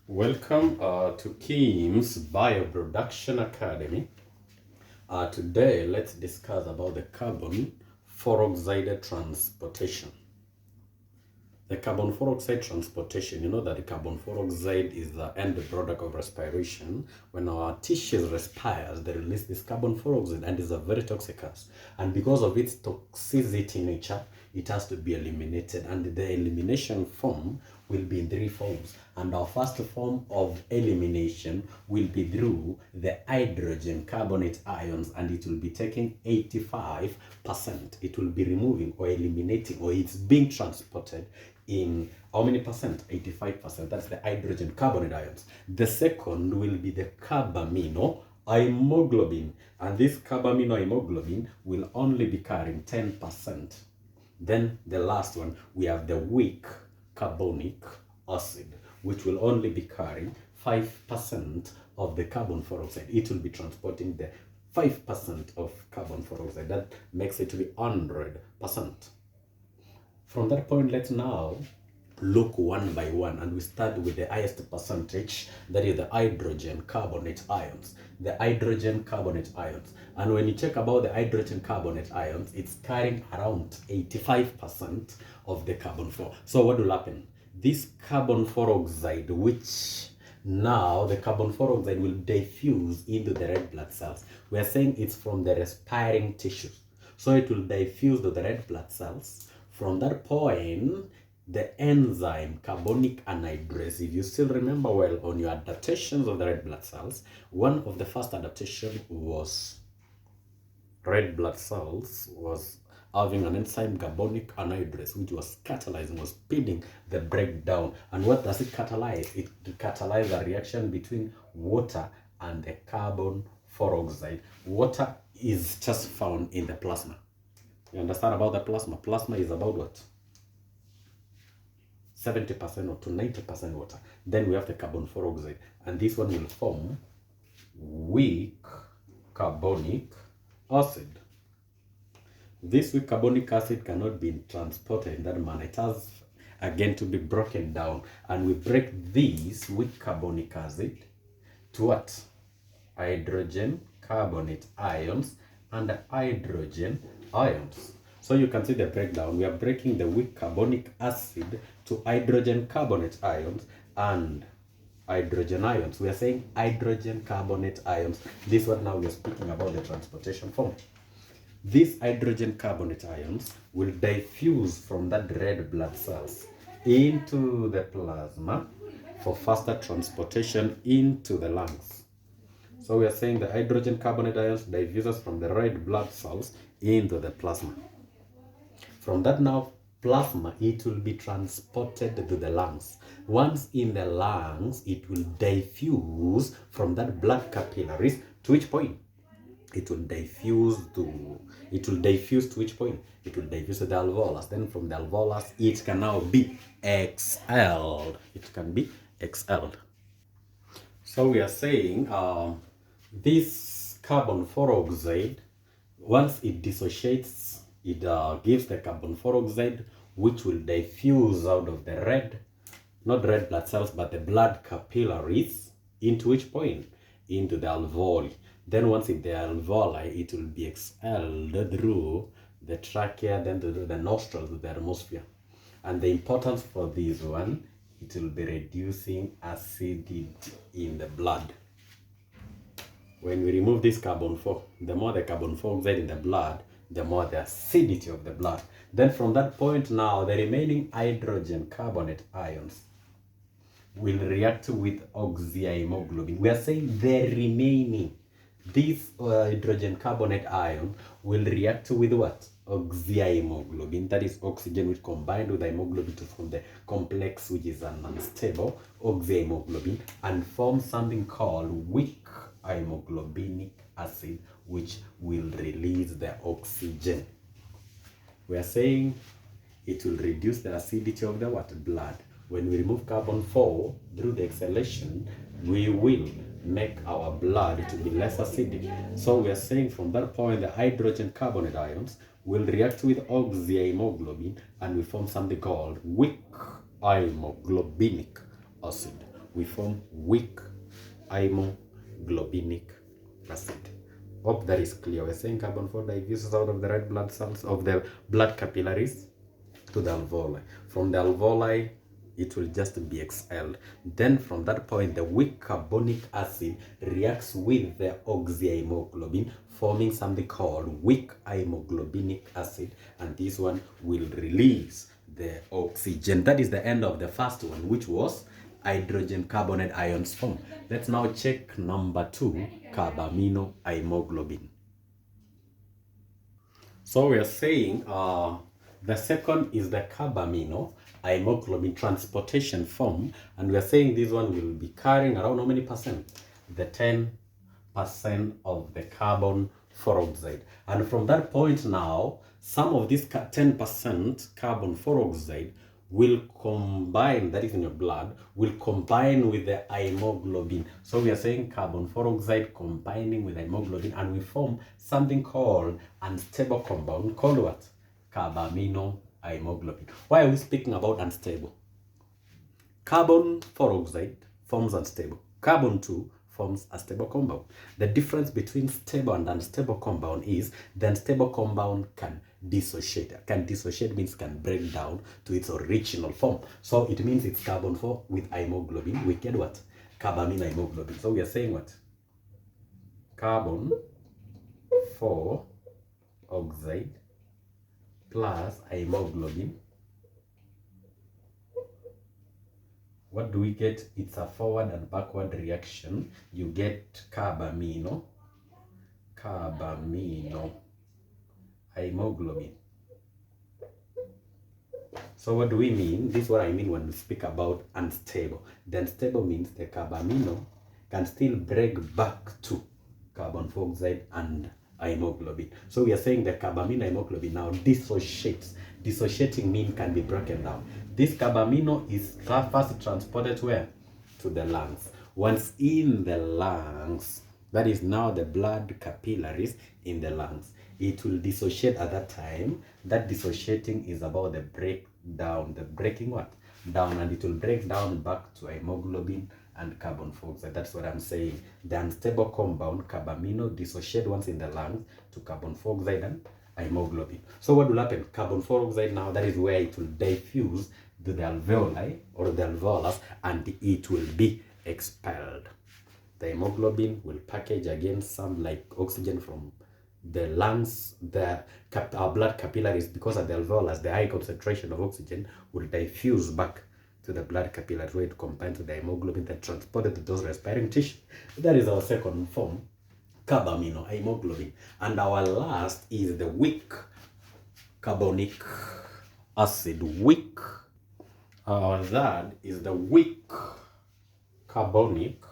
Welcome to Kim's Bioproduction Academy. Today, let's discuss about the carbon dioxide transportation. The carbon dioxide transportation, you know that the carbon dioxide is the end product of respiration. When our tissues respires, they release this carbon dioxide and is a very toxic gas. And because of its toxicity nature, it has to be eliminated. And the elimination form will be in three forms. And our first form of elimination will be through the hydrogen carbonate ions, and it will be taking 85%. It will be removing or eliminating, or it's being transported in how many percent? 85%. That's the hydrogen carbonate ions. The second will be the carbamino haemoglobin, and this carbamino haemoglobin will only be carrying 10%. Then the last one, we have the weak carbonic acid, which will only be carrying 5% of the carbon dioxide. It will be transporting the 5% of carbon dioxide. That makes it to be 100%. From that point, let's now look one by one, and we start with the highest percentage, that is the hydrogen carbonate ions. The hydrogen carbonate ions. And when you check about the hydrogen carbonate ions, it's carrying around 85% of the carbon 4. So what will happen? This carbon dioxide, which now the carbon dioxide will diffuse into the red blood cells. We are saying it's from the respiring tissues. So it will diffuse to the red blood cells. From that point, the enzyme carbonic anhydrase, if you still remember well on your adaptations of the red blood cells, one of the first adaptation was red blood cells was having an enzyme carbonic anhydrase, which was catalyzing, was speeding the breakdown. And what does it catalyze? It catalyzes a reaction between water and the carbon dioxide. Water is just found in the plasma. You understand about the plasma? Plasma is about what? 70% or to 90% water. Then we have the carbon dioxide, and this one will form weak carbonic acid. This weak carbonic acid cannot be transported in that manner. It has again to be broken down, and we break this weak carbonic acid to what? Hydrogen carbonate ions and hydrogen ions. So you can see the breakdown. We are breaking the weak carbonic acid to hydrogen carbonate ions and hydrogen ions. We are saying hydrogen carbonate ions. This one now we are speaking about the transportation form. These hydrogen carbonate ions will diffuse from that red blood cells into the plasma for faster transportation into the lungs. So we are saying the hydrogen carbonate ions diffuses from the red blood cells into the plasma. From that now plasma, it will be transported to the lungs. Once in the lungs, it will diffuse from that blood capillaries to which point? It will diffuse to which point? It will diffuse to the alveolus. Then from the alveolus, it can now be exhaled. It can be exhaled. So we are saying this carbon dioxide, once it dissociates, it gives the carbon dioxide, which will diffuse out of the not red blood cells, but the blood capillaries, into which point? Into the alveoli. Then once in the alveoli, it will be exhaled through the trachea, then to the nostrils, to the atmosphere. And the importance for this one, it will be reducing acidity in the blood. When we remove this carbon 4, the more the carbon dioxide in the blood, the more the acidity of the blood. Then from that point now, the remaining hydrogen carbonate ions will react with oxyhemoglobin. We are saying the remaining. This hydrogen carbonate ion will react with what? Oxyhemoglobin. That is oxygen which combined with hemoglobin to form the complex, which is an unstable oxyhemoglobin, and form something called weak haemoglobinic acid, which will release the oxygen. We are saying it will reduce the acidity of the what? Blood. When we remove carbon 4 through the exhalation, we will make our blood to be less acidic. So we are saying from that point, the hydrogen carbonate ions will react with oxyhemoglobin, and we form something called weak haemoglobinic acid. we form weak haemoglobinic acid. Hope that is clear. We're saying carbon 4 diffuses out of the red blood cells of the blood capillaries to the alveoli. From the alveoli, it will just be exhaled. Then from that point, the weak carbonic acid reacts with the oxyhemoglobin, forming something called weak haemoglobinic acid, and this one will release the oxygen. That is the end of the first one, which was hydrogen carbonate ions form. Let's now check number 2, carbamino haemoglobin. So we are saying the second is the carbamino haemoglobin transportation form, and we are saying this one will be carrying around how many percent? The 10% of the carbon 4 oxide. And from that point now, some of this 10% carbon 4 oxide will combine, that is in your blood, will combine with the haemoglobin. So we are saying carbon 4 oxide combining with haemoglobin, and we form something called unstable compound called what? Carbamino haemoglobin. Why are we speaking about unstable? Carbon 4 oxide forms unstable. Carbon 2 forms a stable compound. The difference between stable and unstable compound is the unstable compound can dissociate. Can dissociate means can break down to its original form. So it means it's carbon 4 with haemoglobin. We get what? Carbamino haemoglobin. So we are saying what? Carbon 4 oxide plus haemoglobin. What do we get? It's a forward and backward reaction. You get carbamino haemoglobin. So what do we mean? This is what I mean when we speak about unstable. The unstable means the carbamino can still break back to carbon 4 oxide and haemoglobin. So we are saying the carbamino haemoglobin now dissociates. Dissociating means can be broken down. This carbamino is first transported where? To the lungs. Once in the lungs, that is now the blood capillaries in the lungs, it will dissociate at that time. That dissociating is about the breakdown, the breaking what? Down, and it will break down back to haemoglobin and carbon 4 oxide. That's what I'm saying. The unstable compound carbamino dissociate once in the lungs to carbon 4 oxide and haemoglobin. So what will happen? Carbon 4 oxide now, that is where it will diffuse to the alveoli or the alveolus, and it will be expelled. The hemoglobin will package again some like oxygen from the lungs, our blood capillaries, because at the alveolus the high concentration of oxygen will diffuse back to the blood capillaries where it combines with the hemoglobin that transported to those respiring tissue. That is our second form, carbamino haemoglobin. And our last is the weak carbonic acid. Weak. Our third is the weak carbonic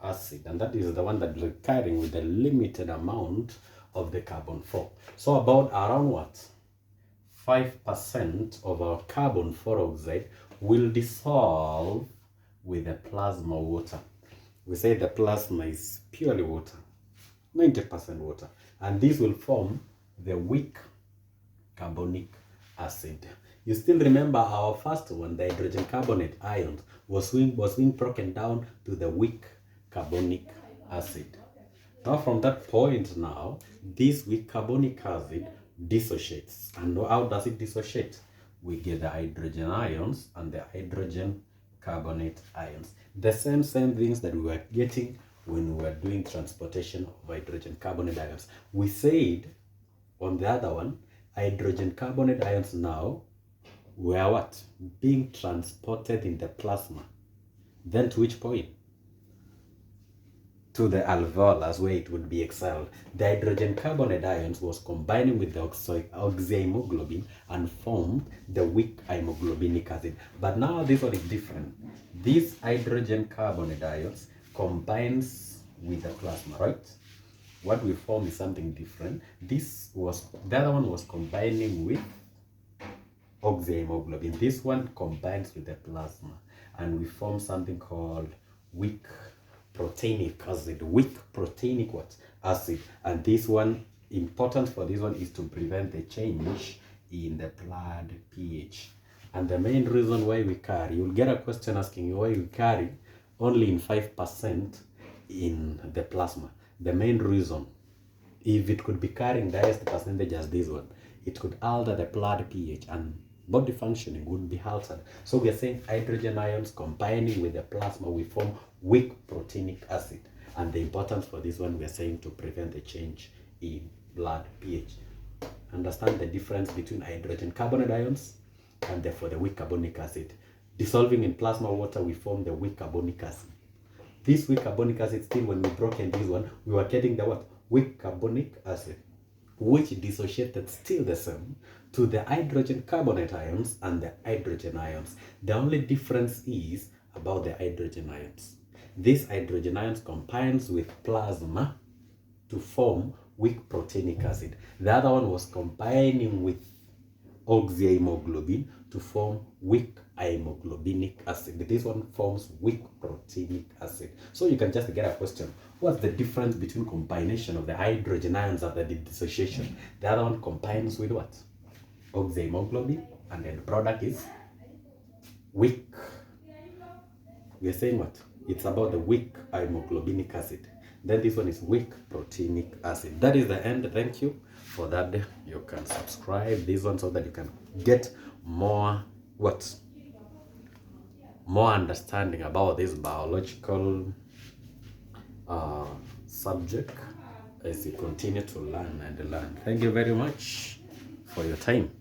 acid, and that is the one that is carrying with a limited amount of the carbon 4. So about around what? 5% of our carbon 4 oxide will dissolve with the plasma water. We say the plasma is purely water, 90% water, and this will form the weak carbonic acid. You still remember our first one, the hydrogen carbonate ions, was being broken down to the weak carbonic acid. Now from that point now, this weak carbonic acid dissociates. And how does it dissociate? We get the hydrogen ions and the hydrogen carbonate ions. The same things that we were getting when we were doing transportation of hydrogen carbonate ions. We said on the other one, hydrogen carbonate ions now were what? Being transported in the plasma. Then to which point? To the alveolus where it would be exhaled. The hydrogen carbonate ions was combining with the oxyhemoglobin and formed the weak haemoglobinic acid. But now this one is different. This hydrogen carbonate ions combines with the plasma, right? What we form is something different. The other one was combining with oxyhemoglobin. This one combines with the plasma, and we form something called weak proteinic acid. Weak proteinic what? Acid. And this one, important for this one, is to prevent the change in the blood pH. And the main reason why we carry, you'll get a question asking you why we carry only in 5% in the plasma. The main reason, if it could be carrying the highest percentage as this one, it could alter the blood pH and body functioning would be altered. So we are saying hydrogen ions combining with the plasma will form weak proteinic acid. And the importance for this one, we are saying to prevent the change in blood pH. Understand the difference between hydrogen carbonate ions and therefore the weak carbonic acid. Dissolving in plasma water, we form the weak carbonic acid. This weak carbonic acid, still when we broke in this one, we were getting the what? Weak carbonic acid, which dissociated still the same to the hydrogen carbonate ions and the hydrogen ions. The only difference is about the hydrogen ions. These hydrogen ions combines with plasma to form weak proteinic acid. The other one was combining with oxyhemoglobin to form weak haemoglobinic acid. This one forms weak proteinic acid. So you can just get a question. What's the difference between combination of the hydrogen ions after the dissociation? The other one combines with what? Oxyhemoglobin, and then the product is weak. We're saying what? It's about the weak haemoglobinic acid. Then this one is weak proteinic acid. That is the end. Thank you for that. You can subscribe this one so that you can get more more understanding about this biological subject as you continue to learn and learn. Thank you very much for your time.